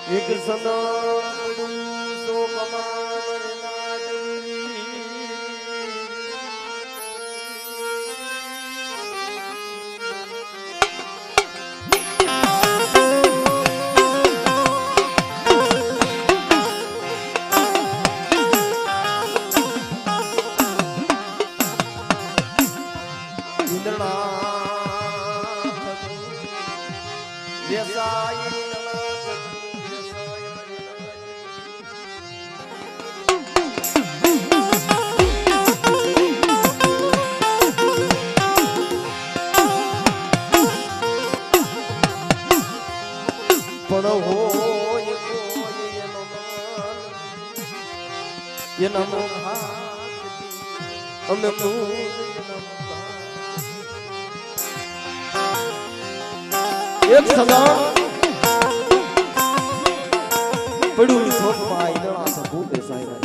એક સદા સો કમાન એક સદા પડ્યું શોકમાં ઈદળા સભુ બેસાય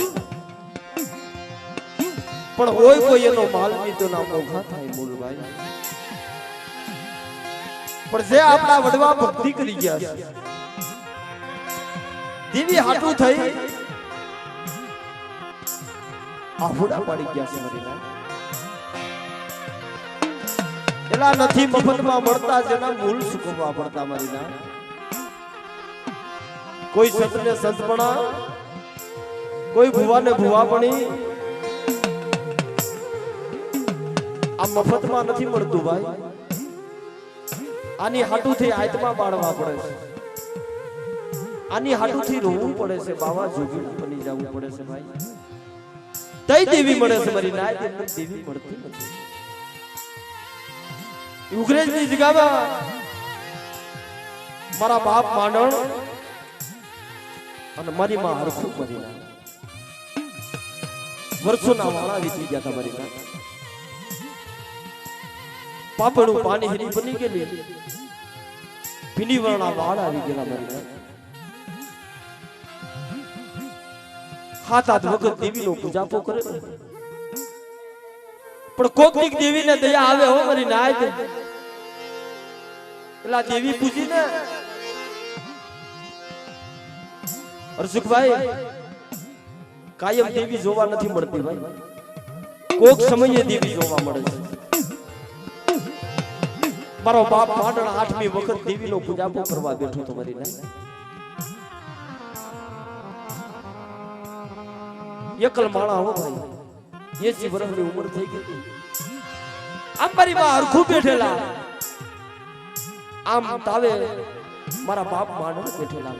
પણ હોય કોઈ એનો માલ તો ના મોઘા થાય મૂળભાઈ પણ જે આપણા વડવા ભક્તિ કરી ગયા છે દેવી હાટું થઈ આફુડા પાડી ગયા છે મરીના એલા નથી મફતમાં મળતા જેના મૂળ સુખવા પડતા મરીના કોઈ સંતને સંતપણા કોઈ ભુવાને ભુવાપણી આ મફતમાં નથી મળતું ભાઈ આની હાટુથી આત્મા બાળવા પડે છે આની હાટુથી રોવું પડે છે બાવા જોગી બની જવું પડે છે ભાઈ તઈ દેવી મળે છે મારી નાય દેવી મળતી નથી ઉગ્રેજની જગ્યામાં મારા બાપ માંડણ અને મારી માં હરખું મરી વર્ષોના વાળા વીતી ગયા હતા મારી ના પાપડું પાણી હરી બની ગયેલી પીલી વર્ણા વાળ આવી ગયેલા મારી ના હાથ હાથ વખત દેવીનો પૂજાપો કરે પણ કોક દીક દેવીને દયા આવે હો મારી નાય પેલા દેવી પૂજીને હરસુખભાઈ કાયમ દેવી જોવા નથી મળતી ભાઈ કોક સમયે દેવી જોવા મળે છે મારો બાપ માંડણ 8મી વખત દેવીનો પૂજાપો કરવા બેઠો તો મારી નાય એકલ માણા હો ભાઈ 80 વર્ષની ઉંમર થઈ ગઈ આમ મારી માં હરખું બેઠેલા આમ તાવે મારા બાપ માંડણ બેઠેલા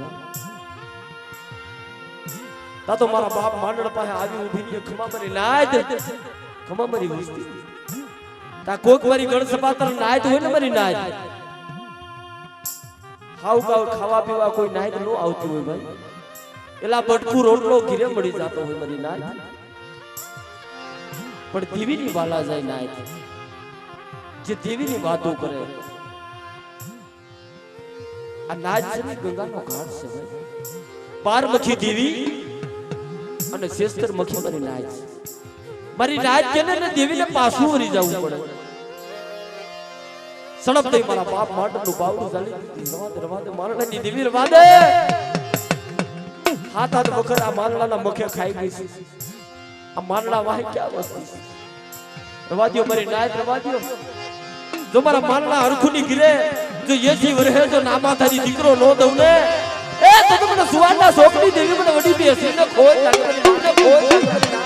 તા તો મારા બાપ માંડણ પાસે આવી ઊભી ખમા મારી નાય ખમા મારી વસ્તી તા કોક મારી ગણ સપાતર નાય તો હોય ને મારી નાય હાવ કાવ ખાવા પીવા કોઈ નાય તો નો આવતું હોય ભાઈ એલા બટકું રોટલો ઘીરે મળી જાતો હોય મારી નાય પણ દેવીની વાલા જાય નાય જે દેવીની વાતો કરે આ નાચ છે ને ગંગાનો ઘાટ છે ભાઈ પારમખી દેવી અને શેસ્તર મખી મારી નાચ કે ને દેવીને પાછું વળી જવું પડે સડપ દઈ મારા બાપ માટનું બાવડું ચાલી રવાદે મારણાની દેવી રવાદે હાથ હાથ વખત આ મારણાના મખે ખાઈ ગઈ છે આ મારણા વાહે ક્યાં વસ્તી રવાદિયો મારી નાચ રવાદિયો જો મારા મારણા હરખુની ગીરે જો એથી વરહે જો નામાધારી દીકરો નો દઉં ને એ તો મને સુવારના છોકરી દેવી મને વડી બી હસી ને ખોજ લાગે મને ખોજ લાગે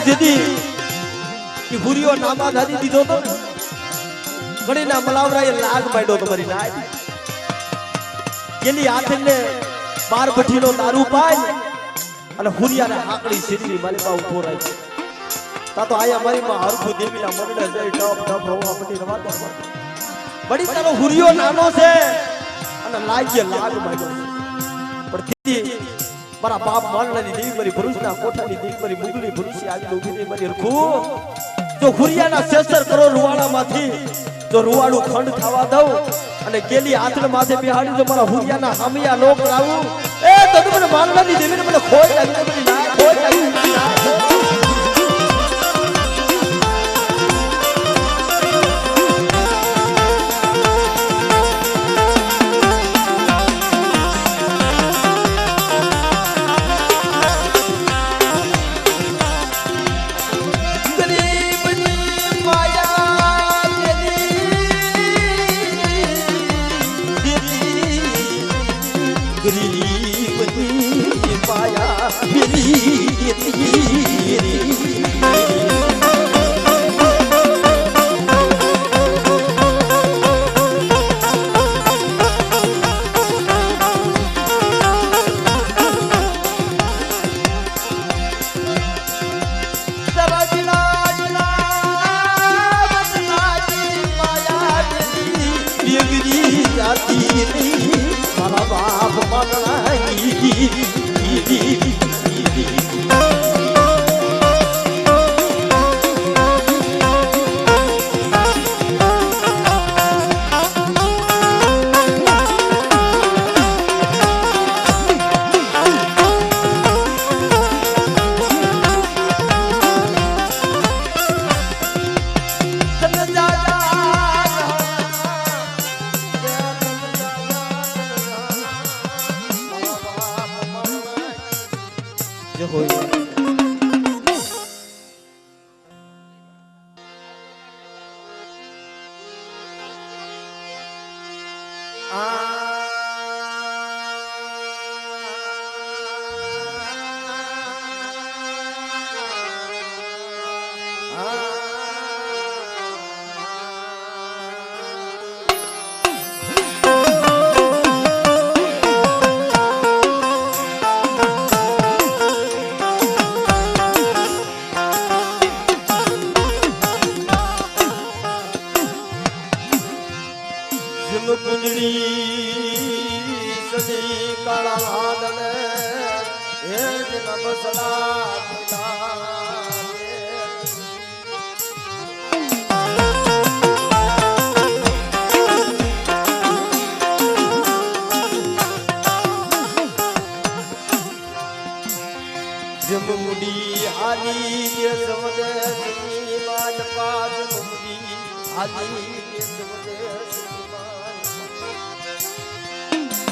દીધી કે હુરિયો નામા દાદી દીધો તો ઘડીના મલાવરાએ લાગ પાડ્યો તમારી નાય કેલી હાથને 12 ભઠ્ઠીનો દારૂ પાય અને હુરિયાને હાકડી સીધી માલિકા ઉભો રહી તા તો આયા મારી માં હરખુ દેવીના મંડળે જઈ ટપ ટપ હોવા પડી રવાતો બડી તારો હુરિયો નાનો છે અને લાગ્ય લાગ માંડ્યો પણ દીદી મારા બાપ માનલાની દેવી મારી ભરૂચના કોઠાની દેવી મારી મુગલી ભરૂચી આવી ઊભી થઈ મારી હરખુ જો હુરિયાના 66 કરોડ રૂવાડામાંથી જો રૂવાડું ખંડ ખાવા દઉં અને કેલી હાથને માથે બેહાડી જો મારા હુરિયાના હામિયા લોક લાવું એ તો મને માનલાની દેવીને મને ખોટ લાગી મને ના ખોટ લાગી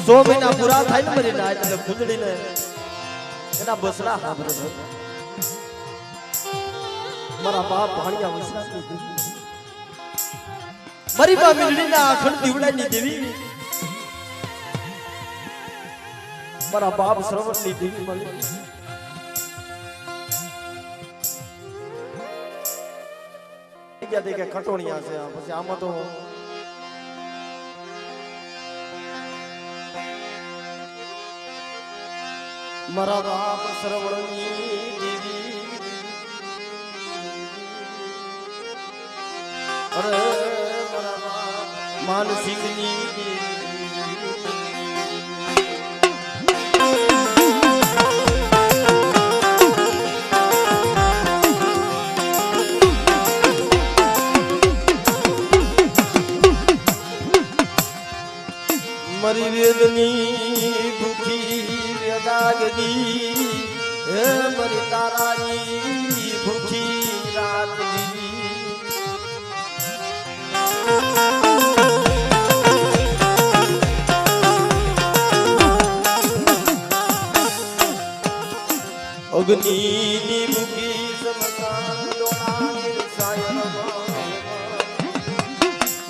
સો મહિના પૂરા થાય ને મરી ના એટલે ખુદડી ને એના બસરા સાંભળે મારા બાપ ભાણિયા વસરા મારી બા મીંડળીના અખંડ દીવડાની દેવી મારા બાપ શ્રવણની દેવી મળી કે ખટોણિયા છે પછી આમાં તો મારા બાપ શ્રવણની દેવી અરે મારા બાપ માનસિંહની મરી વેદની ભૂખી વેદાગની હે મરી તારાની ભૂખી રાતની અગ્નિની ભૂખી સમસાન ડોળાની સાયર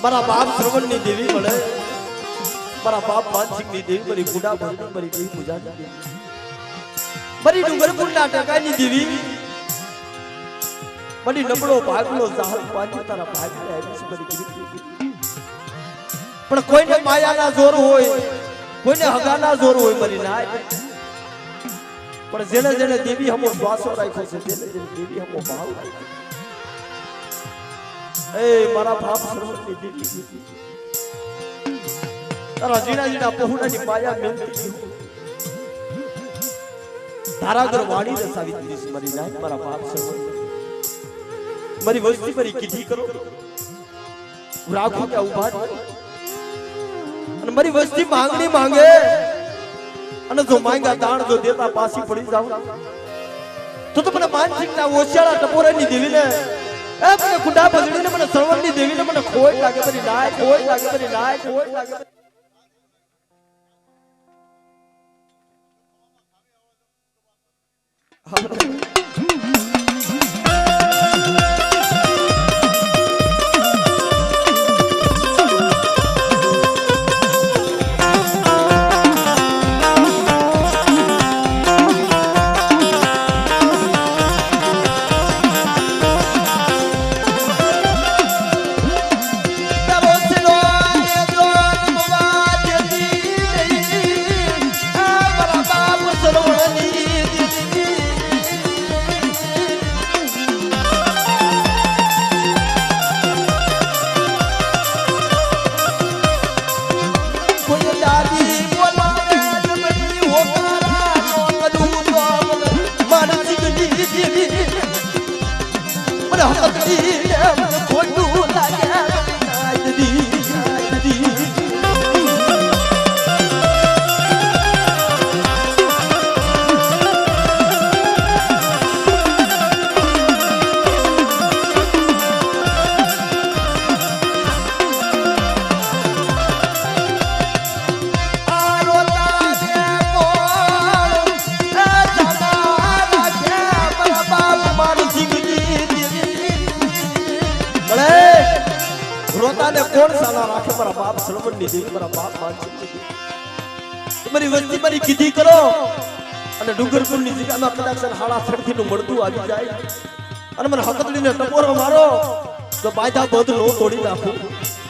મારા બાપ શ્રવણની દેવી મળે મારા બાપ માનસિંહની દેવી મારી ગુડા ભરની મારી દેવી પૂજા કરી મારી ડુંગરપુરના ટકાની દેવી બડી નબળો ભાગલો જાહલ પાજી તારા ભાગને આવીશ બરી કીધી પણ કોઈને માયાના જોર હોય કોઈને હગાના જોર હોય મરી નાય પણ જેને જેને દેવી હમો શ્વાસો રાખ્યો છે જેને જેને દેવી હમો ભાવ રાખ્યો એ મારા બાપ સર્વની દેવી તારા જીણા જીણા પહોળાની માયા મેલતી ધારાગર વાણી રસાવી દીધી મરી નાય મારા બાપ સર્વ મારી વસ્તી મારી કીધી કરો રાખો કે ઉભા અને મારી વસ્તી માંગણી માંગે અને જો માંગા દાણ જો દેતા પાછી પડી જાવ તો મને માનસિક ના ઓછાળા ટપોરાની દેવીને એ મને કુંડા બગડીને મને સર્વરની દેવીને મને ખોટ લાગે મારી નાય ખોટ લાગે મારી નાય ખોટ લાગે કોણ સાલા રાખે મારા બાપ સલમનની દેવી મારા બાપ માનસિક તમારી વસ્તી મારી કીધી કરો અને ડુંગરપુરની જગ્યામાં કદાચ હાડા સડથી નું મળતું આવી જાય અને મને હકતડીને ટપોરો મારો તો બાયધા બંધ નો તોડી નાખું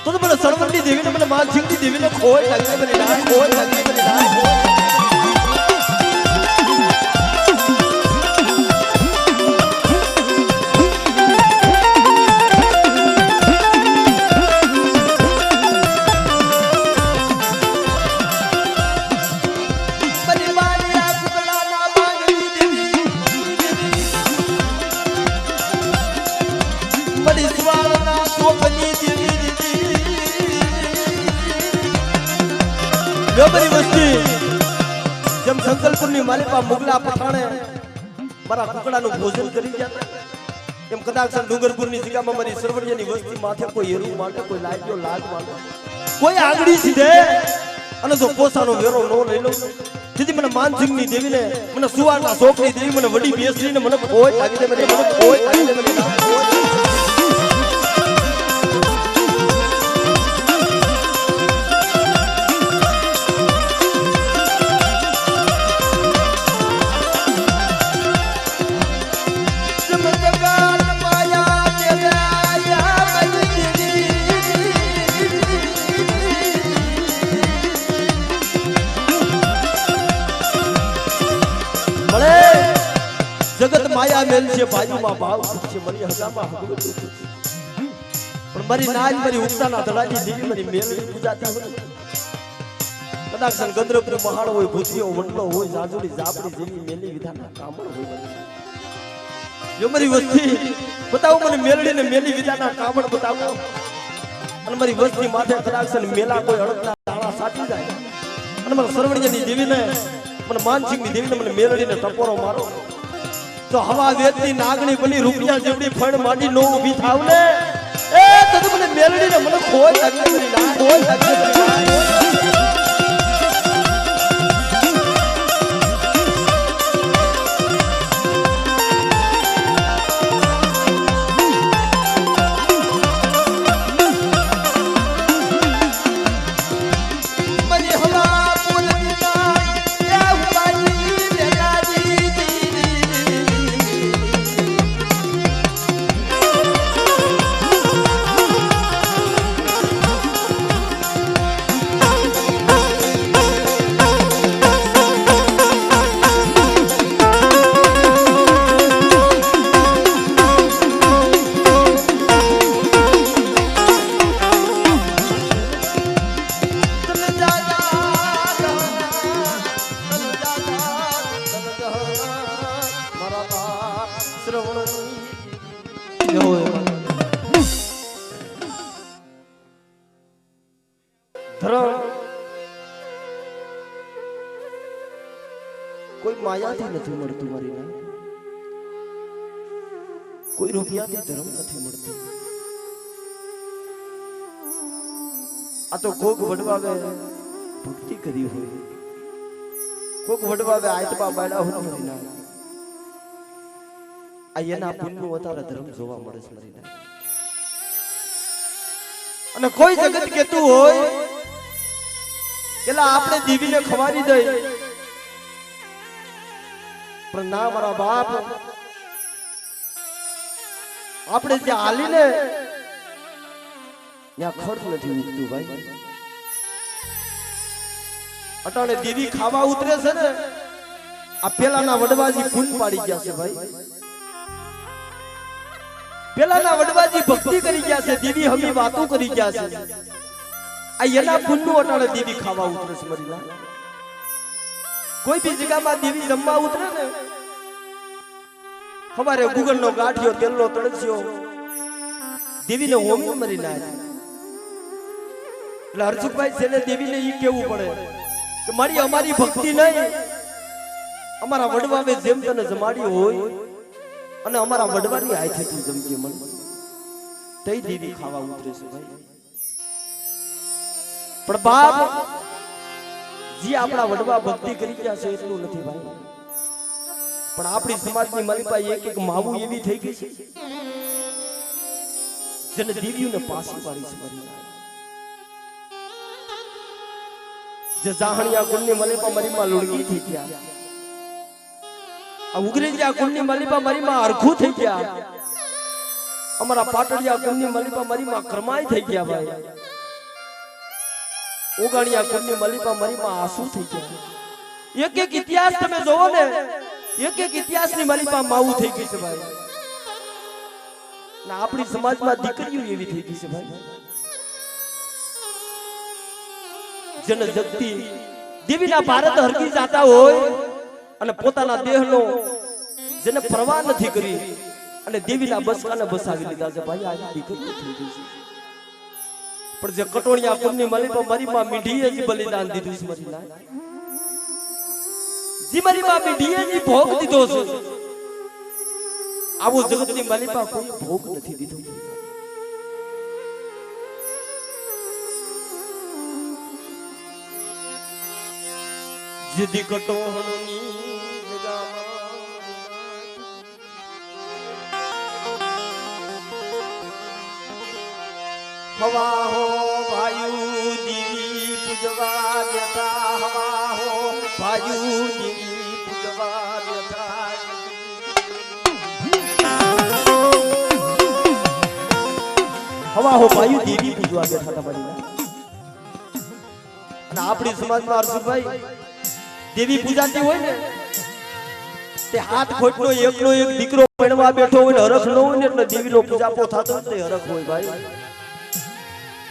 તો મને સલમનની દેવીને મને માનસિકની દેવીને ખોટ લાગે મને ના ખોટ લાગે મને ના બધી વસ્તી જેમ સંકલ્પની માલિપા મુગલા પઠાણે મારા કુકડાનું ભોજન કરી ગયા એમ કદાચ ડુંગરપુરની જગ્યામાં મારી સરવડિયાની વસ્તી માથે કોઈ હેરું માટે કોઈ લાગ્યો લાગ માટે કોઈ આગળી સીધે અને જો પોસાનો વેરો નો લઈ લો જેથી મને માનસિંહની દેવીને મને સુવારના શોકની દેવી મને વડી બેસરીને મને ખોટ લાગી દે મને ખોટ લાગી દે મને જગત માયા મેલ છે બાજુમાં ભાવ છે મારી હગામાં હગું પણ મારી નાજ મારી ઉગતાના ધડાની દેવી મારી મેલની પૂજાતી હોય કદાચ ગંદ્રપુર મહાળ હોય ભૂતિયો વંડલો હોય જાજુડી જાપડી જેવી મેલી વિધાના કામળ હોય જો મારી વસ્તી બતાવો મને મેલડીને મેલી વિધાના કામળ બતાવો અને મારી વસ્તી માથે કદાચ મેલા કોઈ અડકના દાણા સાચી જાય અને મારા સરવડિયાની દેવીને મને માનસિંહની દેવીને મને મેલડીને ટપોરો મારો તો હવા વેતની નાગણી બની રૂપિયા જેવડી ફળ માંડી નો ઊભી થાવ ને એ તો મને મેલડીને મને ખોટ લાગે મારી ના ખોટ લાગે શ્રવણ ધર્મ કોઈ માયાથી નથી મળતું મારી ના, કોઈ રૂપિયાથી ધર્મ નથી મળતું. આ તો કોક વડવાવે ભક્તિ કરી હોય, કોક વડવાવે આયતબા બાળા હોય મારી ના, આ એના પુણ્યનું વધારે ધર્મ જોવા મળે છે મારી ના. અને કોઈ જગત કેતું હોય કેલા આપણે દેવીને ખવારી દઈ, પણ ના મારા બાપ, આપણે જે હાલીને ત્યાં ખર્ચ નથી ઉઠતું ભાઈ. અટાણે દેવી ખાવા ઉતરે છે ને, આ પેલાના વડવાજી પૂન પાડી ગયા છે ભાઈ. પેલાના વડવાજી ભક્તિ કરી ગયા છે, દેવી હમી વાતો કરી ગયા છે. આ એના પુણ્યનું અટાણે દેવી ખાવા ઉતરે છે મારી ના. કોઈ બી જગ્યામાં દેવી જમવા ઉતરે ને, ખબર ગુગળ નો ગાંઠિયો તેલનો તળસ્યો દેવીને હોમી મરી ના. એટલે હર્ષુભાઈ છેલ્લે દેવીને ઈ કેવું પડે કે મારી અમારી ભક્તિ નહીં, અમારા વડવાવે જેમ તને જમાડી હોય અને અમારા વડવાની હાથેથી જમજે મને, તઈ દેવી ખાવા ઉતરે છે ભાઈ. પણ બાપ જે આપણા વડવા ભક્તિ કરી ગયા છે એટલું નથી ભાઈ. પણ આપણી સમાજની માલિપા એક એક માવું એવી થઈ ગઈ છે જેને દેવીઓને પાછી પાડી છે મારી. જે જાહણિયા કુળની માલિપા મારીમાં લુણગી થઈ ગયા, આ ઉગરેજિયા કુળની માલિપા મારીમાં અરખું થઈ ગયા, અમારા પાટડિયા કુળની માલિપા મારીમાં કરમાઈ થઈ ગયા ભાઈ. ઓગાણિયા કુળની માલિપા મારીમાં આંસુ થઈ ગયા. એક એક ઇતિહાસ તમે જોવો ને, એક એક ઇતિહાસની માલિપા માવું થઈ ગઈ છે ભાઈ. ના આપણી સમાજમાં દીકરીઓ એવી થઈ ગઈ છે ભાઈ, જેને જગતી દેવીના ભારત હરકી જાતા હોય અને પોતાના દેહનો જેને પરવા નથી કરી અને દેવીના બસકાને બસાવી લીધા છે ભાઈ. આ દીકરીઓ થઈ ગઈ છે. પણ જે કટોણિયા કુળની માલિપા મારીમાં મીઠીએ જ બલિદાન દીધું છે મારી ના. જી મારી માં મીઠીએ જ ભોગ દીધો છે. આવું જગતની માલિપા કોઈ ભોગ નથી દીધો. જીદી કટોહણની હવા હો વાયુ દીવી પૂજવા દેતા, હવા હો વાયુ દીવી પૂજવા દેતા. હવા હો વાયુ દેવી પૂજવા દેતા તમારી. અને આપણી સમાજમાં હર્ષુભાઈ દેવી પૂજાતી હોય ને, તે હાથ ખોટનો એકનો એક દીકરો પરણવા બેઠો હોય ને હરખ ન હોય ને એટલે દેવીનો પૂજાપો થતો હોય તે હરખ હોય ભાઈ.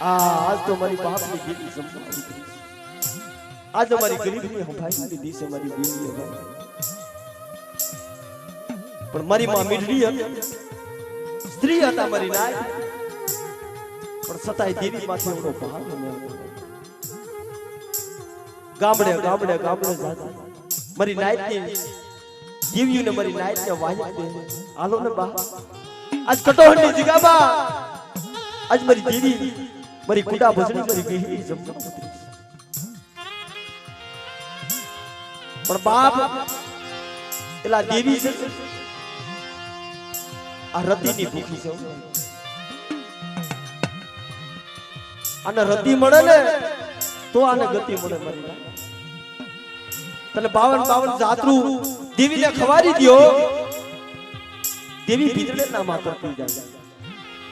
આજ તો મારી બાપની દેવી સમજાવી, આજ અમારી ગરીબની હંભાઈ દીધી છે મારી દેવી. પણ મારી માં મીઠડી હતી, સ્ત્રી હતા મારી નાય, પણ છતાંય દેવી માંથી એમનો ભાવ ન ગામડે ગામડે ગામડે જાતી મારી નાયતની દેવીઓને મારી નાયતને વાહી દે. હાલો ને બા આજ કટોહણની જગ્યામાં આજ મારી દેવી મારી કુડા ભજણી મારી ગીરી જમવા ઉતરી. પણ બાપ એલા દેવી છે આ રતિની ભૂખી છે. આને રતિ મળે ને તો આને ગતિ મળે મારી. તને 52 જાતરું દેવીને ખવારી દ્યો, દેવી ભીતરે નામાં કરતી જાય.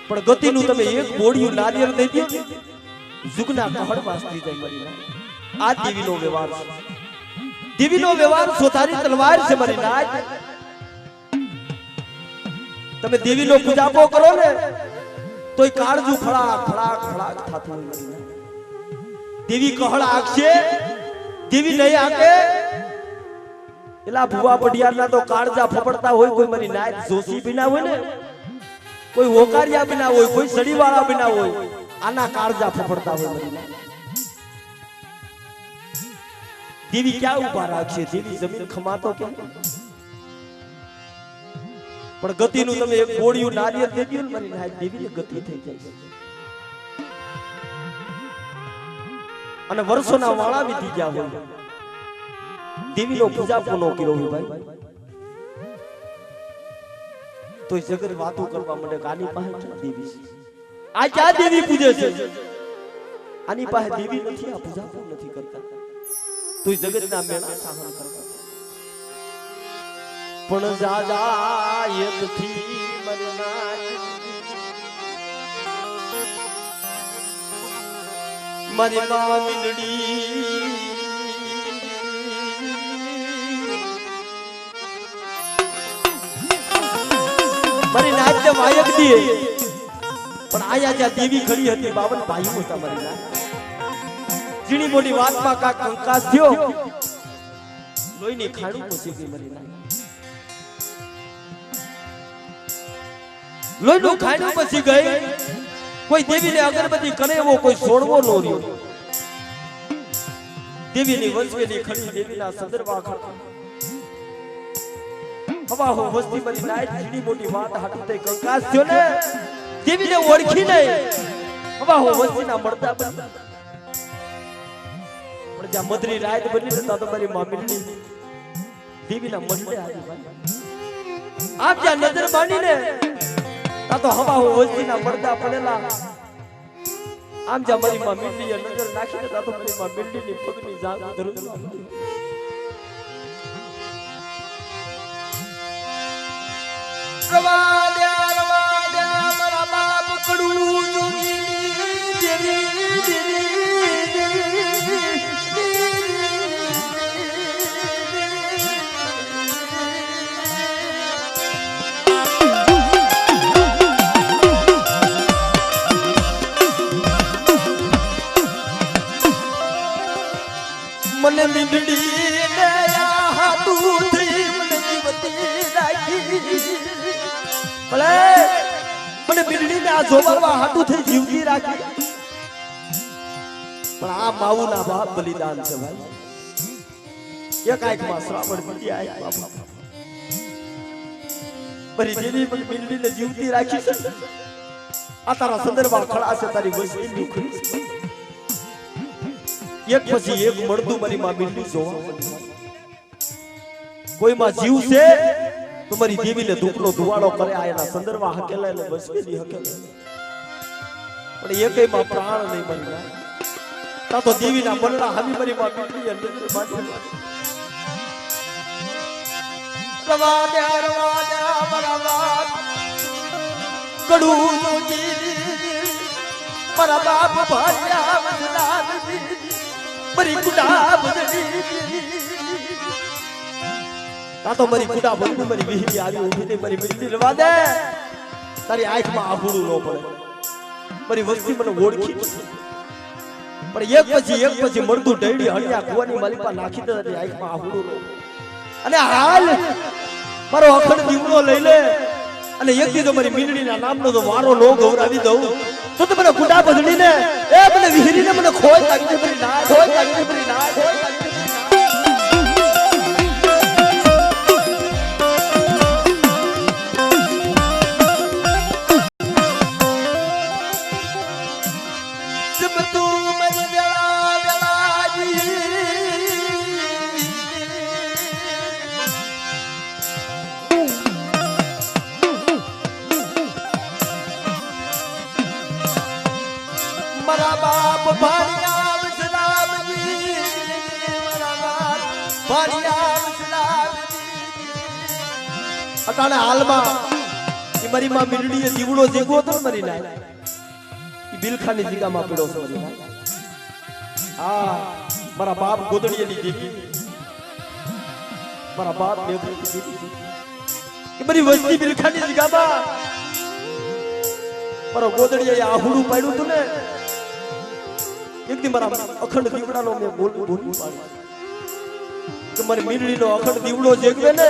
પણ ગતિનું તમે એક બોડિયું નારિયેળ દઈ દો, જુગના કહડ વાસતી જાય મારી. આ દેવીનો વ્યવહાર છે. દેવીનો વ્યવહાર સોતારી તલવાર છે મારી નાય. તમે દેવીનો પૂજાપો કરો ને તોય કાળજુ ખળાક ખળાક ખળાક થાતું હોય મારી. દેવી કહળ આખશે, દેવી નહીં આકે એલા ભુવા પઢિયારના તો કાળજા ફફડતા હોય, કોઈ મારી નાયત જોશી બિના હોય ને, કોઈ ઓકારિયા બિના હોય, કોઈ સડીવાળા બિના હોય, આના કાળજા ફફડતા હોય મારી નાયત. દેવી ક્યાં ઉભા રાખશે? દેવી જમીન ખમાતો કે પણ ગતિનું તમે એક ગોળિયું નારિયેળ દે દો ને મારી નાયત, દેવીની ગતિ થઈ જાય છે. અને વર્ષોના વાળા વીતી ગયા હોય, દેવીનો પૂજા કોનો કર્યો હોય ભાઈ, તો જગત વાતો કરવા માટે આની પાસે ક્યાં દેવી છે? આ ક્યાં દેવી પૂજે છે? આની પાસે દેવી નથી, આ પૂજા કોણ નથી કરતા, તો જગતના મેળા સહન કરવા. પણ જાજા યદથી મરના મારી માં મીંડડી મારી નાચ વાયક દીએ, પણ આયા જ્યાં દેવી ખડી હતી 52 ભાઈઓ હતા મારી નાચ. જીણી મોટી વાતમાં કાક કંકાસ થયો, લોહીની ખાડું પહોંચી ગઈ મારી નાચ. લોહીનું ખાડું પહોંચી ગઈ. કોઈ દેવીને અગરબત્તી કરે એવો કોઈ છોડવો ન રહ્યો. દેવીની વંશવેલી ખડી, દેવીના સંદર્ભા ખડી. હવા હો વસ્તી મારી નાય, જીણી મોટી વાત હાટુ તે કંકાસ થયો ને, દેવીને ઓળખી નહીં. હવા હો વસ્તીના મળતા બની, પણ જ્યાં મધરી રાત બની નતા તો મારી માં મીંડડી દેવીના મંડળે આવી ભાઈ. આપ જ્યાં નજર માંડીને તા તો હવા હો વસ્તીના મળતા પડેલા. આમ જ્યાં મારી માં મીંડડીએ નજર નાખીને તા તો મારી માં મીંડડીની પગની જાગ ધરું. રવાદ્યા મારા બાપ કડું જોગીની દેવી મને મીંડડી ને હાથું થઈ મને જીવતી રાખી. ભલે મને મીંડડી ને આ જોવામાં હાથું થઈ જીવતી રાખી, પણ આ માવુના બાપ બલિદાન છે ભાઈ. એક આંખમાં શ્રાવણ, બીજી આંખમાં બાપ. મારી દેવી મને મીંડડી ને જીવતી રાખી છે. આ તારા સંદર્ભમાં ખડા છે, તારી વસી નીકળી છે. એક પછી એક મળતું મારી માં મીંડડી જોવા. કોઈ માં જીવ છે તો મારી દેવીને ધૂપનો ધુવાડો કરે, આ એના સંદર્ભમાં હકેલા ને વસવેલી હકેલા, પણ એકેય માં પ્રાણ નહીં મરી. તા તો દેવીના મનના હામી મારી માં મીંડડી અંદર માંડી. રવાદ્યા મારા બાપ કડું જોગી મારા બાપ ભાર્યા વદલાલ મારી કુડા બદલી. તા તો મારી કુડા બદલી મારી વિહરી આવી ઊભી થઈ. મારી મીંડડી રવા દે, તારી આંખમાં આભૂડું ન પડે. મારી વસ્તી મને ઓળખી, પણ એક પછી મળતું ઢેડી હણિયા કુવાની માલિપા નાખી દે, તારી આંખમાં આભૂડું ન. અને હાલ મારો અખંડ દીવડો લઈ લે અને એક દીધો મારી મીંડડીના નામનો તો વારો નો ગૌરાવી દઉં તો મને કુડા બદલીને એ મને વિહરીને મને ખોય લાગી છે. મારી ના ખોય લાગી છે, મારી ના ખોય લાગી છે. મારા બાપ ભાડિયા વસલામજી, મારા બાપ ભાડિયા વસલામજી. અટાણે હાલમાં એ મારી માં મીંડડીએ દીવડો જીગવો હતો મારી નાય, એ બિલખાની જીગામાં પડ્યો છે મારી નાય. હા મારા બાપ ગોદડીએની દેવી, મારા બાપ મેઘડીની દેવી, એ મારી વસ્તી બિલખાની જીગામાં મારો ગોદડીએ આહુડું પાડ્યું હતું ને, એક દી મારા અખંડ દીવડાનો મેં બોલી પાડી. કે મારી મીંડળીનો અખંડ દીવડો જેગવે ને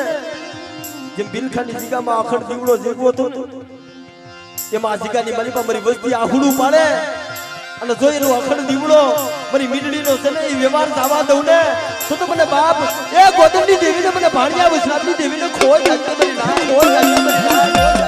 જેમ બિલખાની જીગામાં અખંડ દીવડો જેગવો હતો એમાં આ જીગાની માલિપા મારી વસ્તી આહુડું પાડે અને જો એનો અખંડ દીવડો મારી મીંડળીનો છે ને એ વ્યવહાર થવા દઉં ને તો મને બાપ એ ગોદરની દેવીને મને ભાણિયા વિશ્રામની દેવીને ખોજ લાગતી મારી ના ખોજ લાગતી મારી ના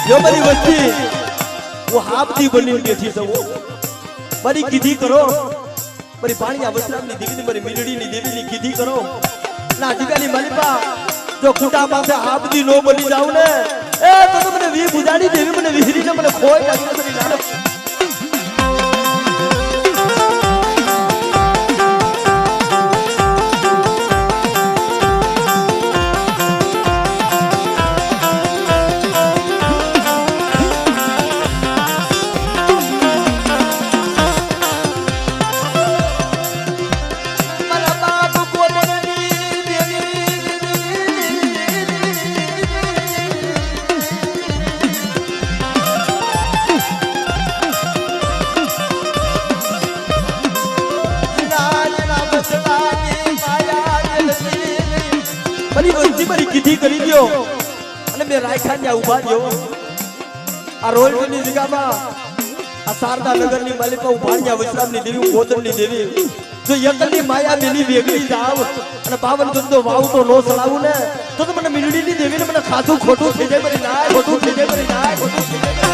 जो मेरी वस्ती वो हापती बनी बैठी सब मारी कीधी करो मारी पाणिया वस्त्रामनी देवी मारी मींडळीनी देवीनी कीधी करो ना जीगानी मालिपा जो खूटा पासे हापती नो बनी जाऊ ने ए तो मने वी बुजाड़ी देवी मने विहरीने मने खोई लागी मेरी नान મારી વસ્તી મારી કીધી કરી દયો અને મે રાયખાન્યા ઉભા દયો આ રોલની જગ્યામાં આ શારદા નગરની માલિકા ઉભાણ્યા વિશ્રામની દેવી ગોદરની દેવી જો એકલની માયા મેલી વેગળી જાવ અને પાવન ગંદો વાવ તો નો સળાવું ને તો મને મીંડળીની દેવીને મને ખાધું ખોટું થઈ જાય મારી નાય ખોટું થઈ જાય મારી નાય ખોટું થઈ જાય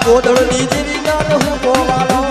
ગોદળની દેવી ગાન હું બોવાલો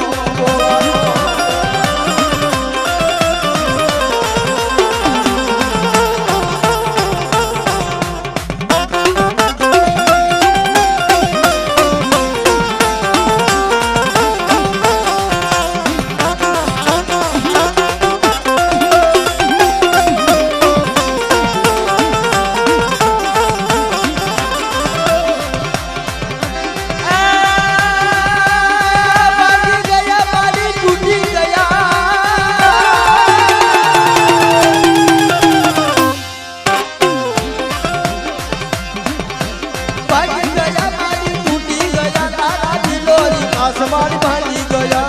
आसमान भांगी गया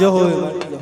जो हो